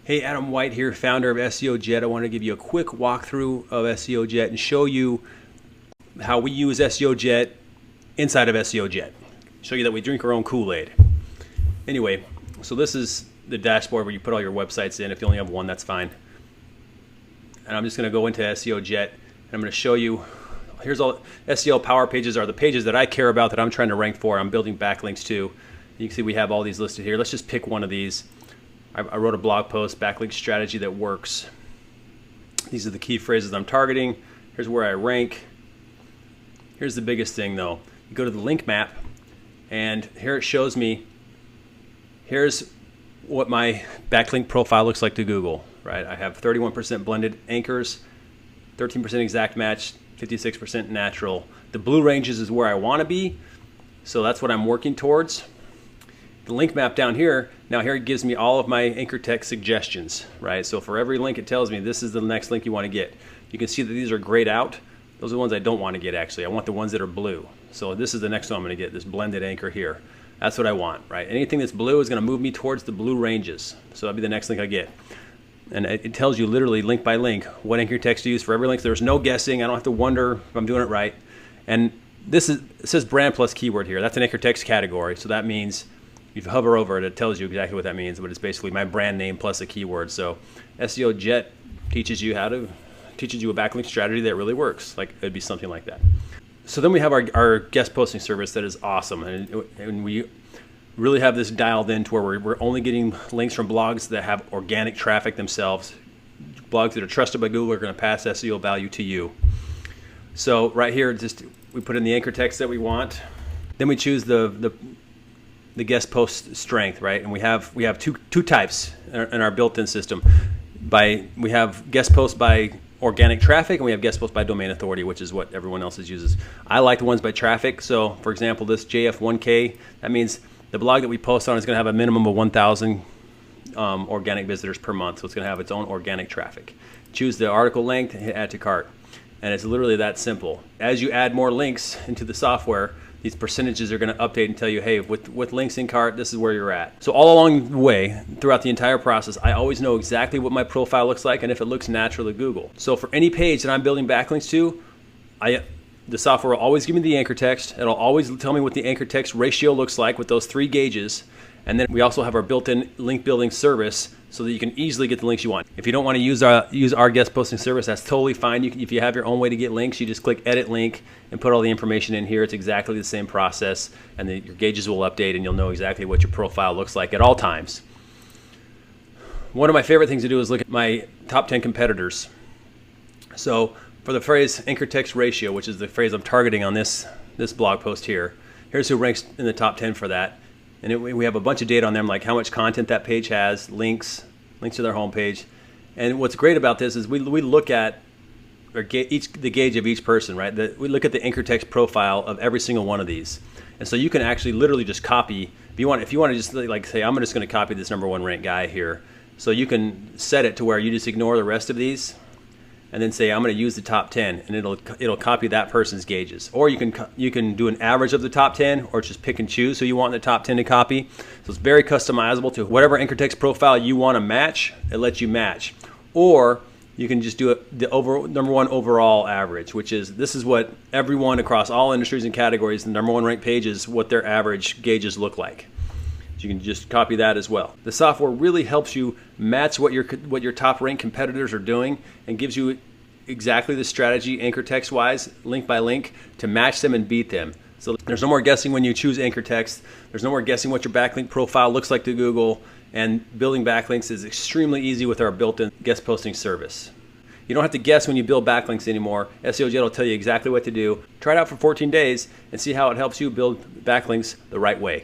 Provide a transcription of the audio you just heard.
Hey, Adam White here, founder of SEOJet. I want to give you a quick walkthrough of SEOJet and show you how we use SEOJet inside of SEOJet. Show you that we drink our own Kool-Aid. Anyway, so this is the dashboard where you put all your websites in. If you only have one, that's fine. And I'm just going to go into SEOJet and I'm going to show you, here's all SEO power pages are the pages that I care about that I'm trying to rank for. I'm building backlinks to. You can see we have all these listed here. Let's just pick one of these. I wrote a blog post, backlink strategy that works. These are the key phrases I'm targeting. Here's where I rank. Here's the biggest thing though. You go to the link map and here it shows me, here's what my backlink profile looks like to Google, right? I have 31% blended anchors, 13% exact match, 56% natural. The blue ranges is where I want to be, so that's what I'm working towards. The link map down here, now here it gives me all of my anchor text suggestions, right? So for every link it tells me this is the next link you want to get. You can see that these are grayed out. Those are the ones I don't want to get actually. I want the ones that are blue. So this is the next one I'm going to get, this blended anchor here. That's what I want, right? Anything that's blue is going to move me towards the blue ranges. So that'll be the next link I get. And it tells you literally link by link what anchor text to use for every link. There's no guessing. I don't have to wonder if I'm doing it right. And it says brand plus keyword here. That's an anchor text category. So that means if you hover over it, it tells you exactly what that means, but it's basically my brand name plus a keyword. So SEOJet teaches you a backlink strategy that really works. Like it'd be something like that. So then we have our guest posting service that is awesome, and we really have this dialed in to where we're only getting links from blogs that have organic traffic themselves. Blogs that are trusted by Google are going to pass SEO value to you. So right here, we put in the anchor text that we want. Then we choose the guest post strength, right? And we have two types in our built-in system. We have guest posts by organic traffic and we have guest posts by domain authority, which is what everyone else uses. I like the ones by traffic. So for example, this JF1K, that means the blog that we post on is going to have a minimum of 1,000 organic visitors per month. So it's going to have its own organic traffic. Choose the article length and hit add to cart. And it's literally that simple. As you add more links into the software, these percentages are going to update and tell you, hey, with links in cart, this is where you're at. So all along the way, throughout the entire process, I always know exactly what my profile looks like and if it looks natural to Google. So for any page that I'm building backlinks to, the software will always give me the anchor text. It'll always tell me what the anchor text ratio looks like with those 3 gauges. And then we also have our built-in link building service so that you can easily get the links you want. If you don't want to use our guest posting service, that's totally fine. If you have your own way to get links, you just click edit link and put all the information in here. It's exactly the same process, and your gauges will update and you'll know exactly what your profile looks like at all times. One of my favorite things to do is look at my top 10 competitors. So for the phrase anchor text ratio, which is the phrase I'm targeting on this blog post here, here's who ranks in the top 10 for that. And we have a bunch of data on them, like how much content that page has, links to their homepage. And what's great about this is we look at the gauge of each person, right? We look at the anchor text profile of every single one of these. And so you can actually literally just copy, if you want to just like say, I'm just going to copy this #1 ranked guy here. So you can set it to where you just ignore the rest of these and then say I'm going to use the top 10 and it'll copy that person's gauges. Or you can do an average of the top 10 or just pick and choose who you want in the top 10 to copy. So it's very customizable to whatever anchor text profile you want to match, it lets you match. Or you can just do the #1 overall average, which is this is what everyone across all industries and categories, the #1 ranked pages, what their average gauges look like. So you can just copy that as well. The software really helps you match what your top ranked competitors are doing and gives you exactly the strategy anchor text wise, link by link, to match them and beat them. So there's no more guessing when you choose anchor text. There's no more guessing what your backlink profile looks like to Google, and building backlinks is extremely easy with our built-in guest posting service. You don't have to guess when you build backlinks anymore. SEOJet will tell you exactly what to do. Try it out for 14 days and see how it helps you build backlinks the right way.